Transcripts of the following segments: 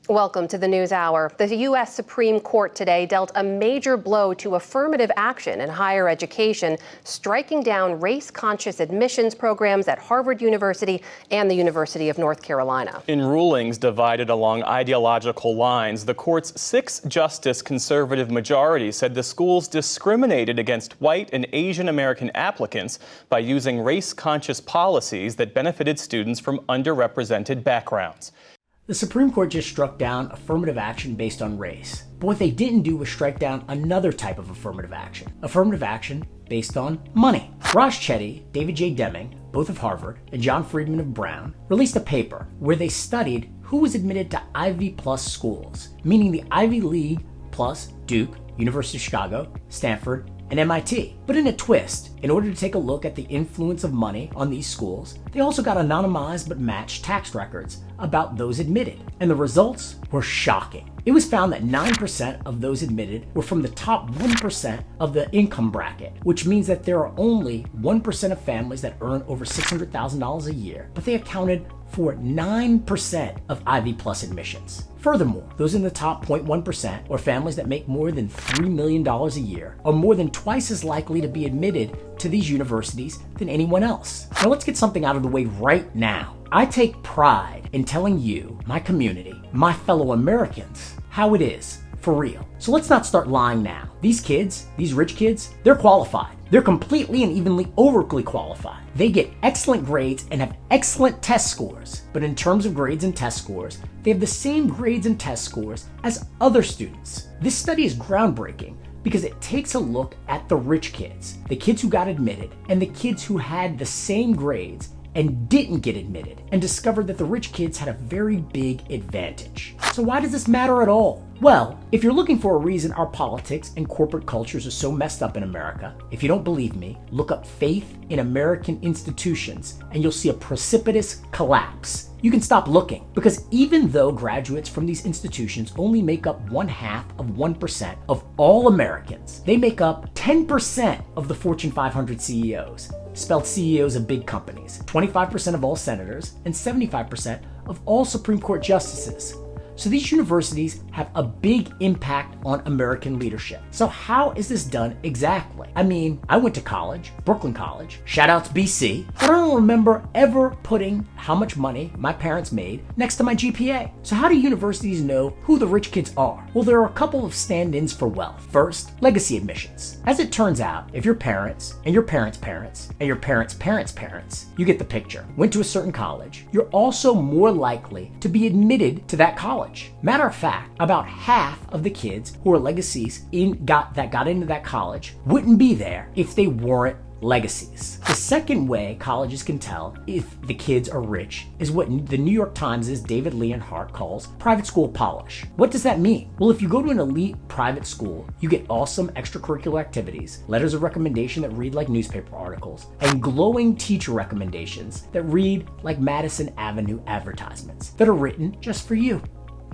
Welcome to the News Hour. The U.S. Supreme Court today dealt a major blow to affirmative action in higher education, striking down race-conscious admissions programs at Harvard University and the University of North Carolina. In rulings divided along ideological lines, the court's 6-justice conservative majority said the schools discriminated against white and Asian American applicants by using race-conscious policies that benefited students from underrepresented backgrounds. The Supreme Court just struck down affirmative action based on race. But what they didn't do was strike down another type of affirmative action based on money. Raj Chetty, David J. Deming, both of Harvard, and John Friedman of Brown, released a paper where they studied who was admitted to Ivy Plus schools, meaning the Ivy League plus Duke, University of Chicago, Stanford, and MIT. But in a twist, in order to take a look at the influence of money on these schools, they also got anonymized but matched tax records about those admitted. And the results were shocking. It was found that 9% of those admitted were from the top 1% of the income bracket, which means that there are only 1% of families that earn over $600,000 a year, but they accounted for 9% of Ivy Plus admissions. Furthermore, those in the top 0.1%, or families that make more than $3 million a year, are more than twice as likely to be admitted to these universities than anyone else. Now let's get something out of the way right now. I take pride in telling you, my community, my fellow Americans, how it is for real. So let's not start lying now. These kids, these rich kids, they're qualified. They're completely and evenly overly qualified. They get excellent grades and have excellent test scores. But in terms of grades and test scores, they have the same grades and test scores as other students. This study is groundbreaking because it takes a look at the rich kids, the kids who got admitted, and the kids who had the same grades and didn't get admitted, and discovered that the rich kids had a very big advantage. So why does this matter at all? Well, if you're looking for a reason our politics and corporate cultures are so messed up in America, if you don't believe me, look up faith in American institutions and you'll see a precipitous collapse. You can stop looking, because even though graduates from these institutions only make up 0.5% of all Americans, they make up 10% of the Fortune 500 CEOs, spelled CEOs of big companies, 25% of all senators, and 75% of all Supreme Court justices. So these universities have a big impact on American leadership. So how is this done exactly? I mean, I went to college, Brooklyn College, shout out to BC, but I don't remember ever putting how much money my parents made next to my GPA. So how do universities know who the rich kids are? Well, there are a couple of stand-ins for wealth. First, legacy admissions. As it turns out, if your parents and your parents' parents and your parents' parents' parents, you get the picture, went to a certain college, you're also more likely to be admitted to that college. Matter of fact, about half of the kids who are legacies that got into that college wouldn't be there if they weren't legacies. The second way colleges can tell if the kids are rich is what the New York Times' David Leonhardt calls private school polish. What does that mean? Well, if you go to an elite private school, you get awesome extracurricular activities, letters of recommendation that read like newspaper articles, and glowing teacher recommendations that read like Madison Avenue advertisements that are written just for you.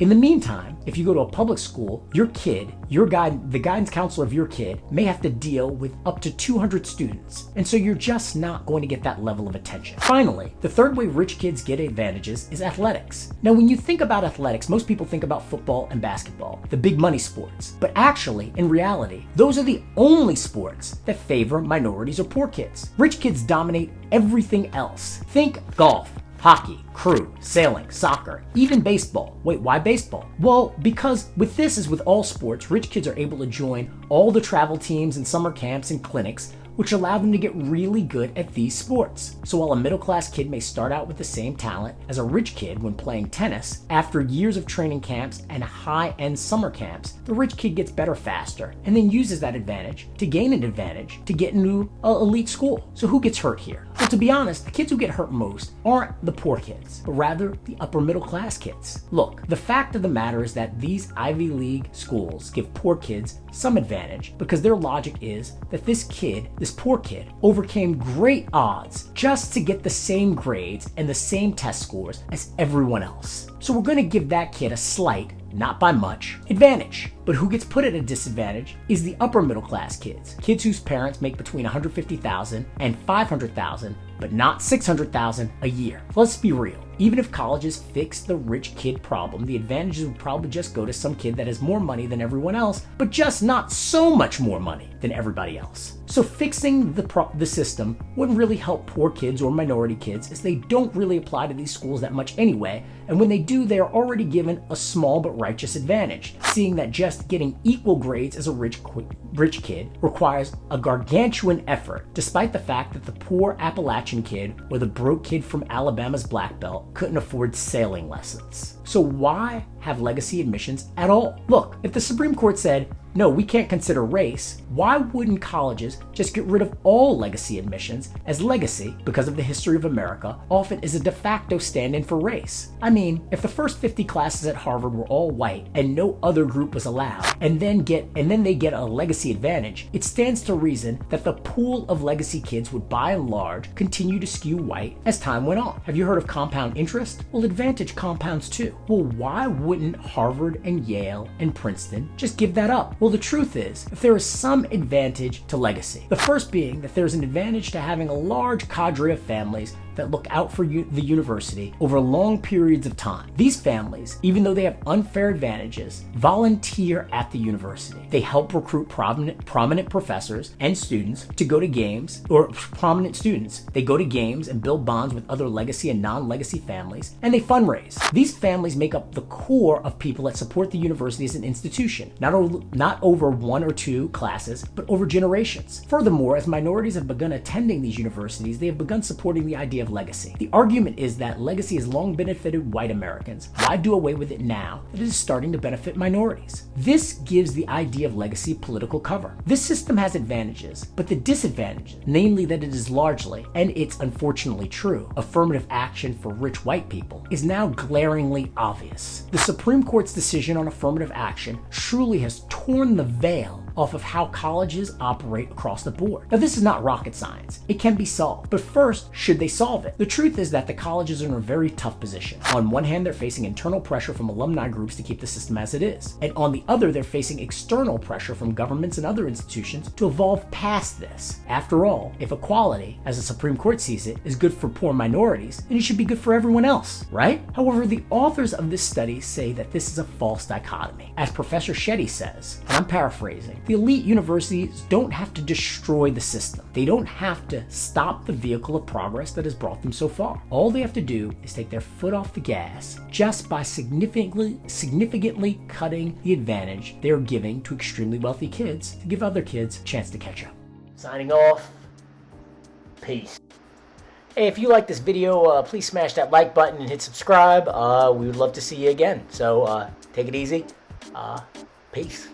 In the meantime, if you go to a public school, your kid, the guidance counselor of your kid may have to deal with up to 200 students. And so you're just not going to get that level of attention. Finally, the third way rich kids get advantages is athletics. Now, when you think about athletics, most people think about football and basketball, the big money sports. But actually, in reality, those are the only sports that favor minorities or poor kids. Rich kids dominate everything else. Think golf, hockey, crew, sailing, soccer, even baseball. Wait, why baseball? Well, because with this, as with all sports, rich kids are able to join all the travel teams and summer camps and clinics, which allow them to get really good at these sports. So while a middle-class kid may start out with the same talent as a rich kid when playing tennis, after years of training camps and high-end summer camps, the rich kid gets better faster and then uses that advantage to gain an advantage to get into an elite school. So who gets hurt here? Well, to be honest, the kids who get hurt most aren't the poor kids, but rather the upper middle-class kids. Look, the fact of the matter is that these Ivy League schools give poor kids some advantage because their logic is that this poor kid, overcame great odds just to get the same grades and the same test scores as everyone else. So we're going to give that kid a slight, not by much, advantage. But who gets put at a disadvantage is the upper middle class kids, kids whose parents make between $150,000 and $500,000, but not $600,000 a year. Let's be real. Even if colleges fix the rich kid problem, the advantages would probably just go to some kid that has more money than everyone else, but just not so much more money than everybody else. So fixing the system wouldn't really help poor kids or minority kids, as they don't really apply to these schools that much anyway, and when they do, they are already given a small but righteous advantage, seeing that just getting equal grades as a rich kid requires a gargantuan effort, despite the fact that the poor Appalachian kid or the broke kid from Alabama's Black Belt couldn't afford sailing lessons. So why have legacy admissions at all? Look, if the Supreme Court said, no, we can't consider race, why wouldn't colleges just get rid of all legacy admissions, as legacy, because of the history of America, often is a de facto stand-in for race? I mean, if the first 50 classes at Harvard were all white and no other group was allowed, and then they get a legacy advantage, it stands to reason that the pool of legacy kids would by and large continue to skew white as time went on. Have you heard of compound interest? Well, advantage compounds too. Well, why wouldn't Harvard and Yale and Princeton just give that up? Well, the truth is, if there is some advantage to legacy, the first being that there's an advantage to having a large cadre of families that look out for the university over long periods of time. These families, even though they have unfair advantages, volunteer at the university. They help recruit prominent professors and students to go to games, or prominent students. They go to games and build bonds with other legacy and non-legacy families, and they fundraise. These families make up the core of people that support the university as an institution, not over one or two classes, but over generations. Furthermore, as minorities have begun attending these universities, they have begun supporting the idea of legacy. The argument is that legacy has long benefited white Americans. Why do away with it now that it is starting to benefit minorities? This gives the idea of legacy political cover. This system has advantages, but the disadvantages, namely that it is largely, and it's unfortunately true, affirmative action for rich white people, is now glaringly obvious. The Supreme Court's decision on affirmative action truly has torn the veil off of how colleges operate across the board. Now, this is not rocket science. It can be solved. But first, should they solve it? The truth is that the colleges are in a very tough position. On one hand, they're facing internal pressure from alumni groups to keep the system as it is. And on the other, they're facing external pressure from governments and other institutions to evolve past this. After all, if equality, as the Supreme Court sees it, is good for poor minorities, then it should be good for everyone else, right? However, the authors of this study say that this is a false dichotomy. As Professor Shetty says, and I'm paraphrasing, the elite universities don't have to destroy the system. They don't have to stop the vehicle of progress that has brought them so far. All they have to do is take their foot off the gas just by significantly cutting the advantage they're giving to extremely wealthy kids to give other kids a chance to catch up. Signing off. Peace. Hey, if you like this video, please smash that like button and hit subscribe. We would love to see you again. So take it easy. Peace.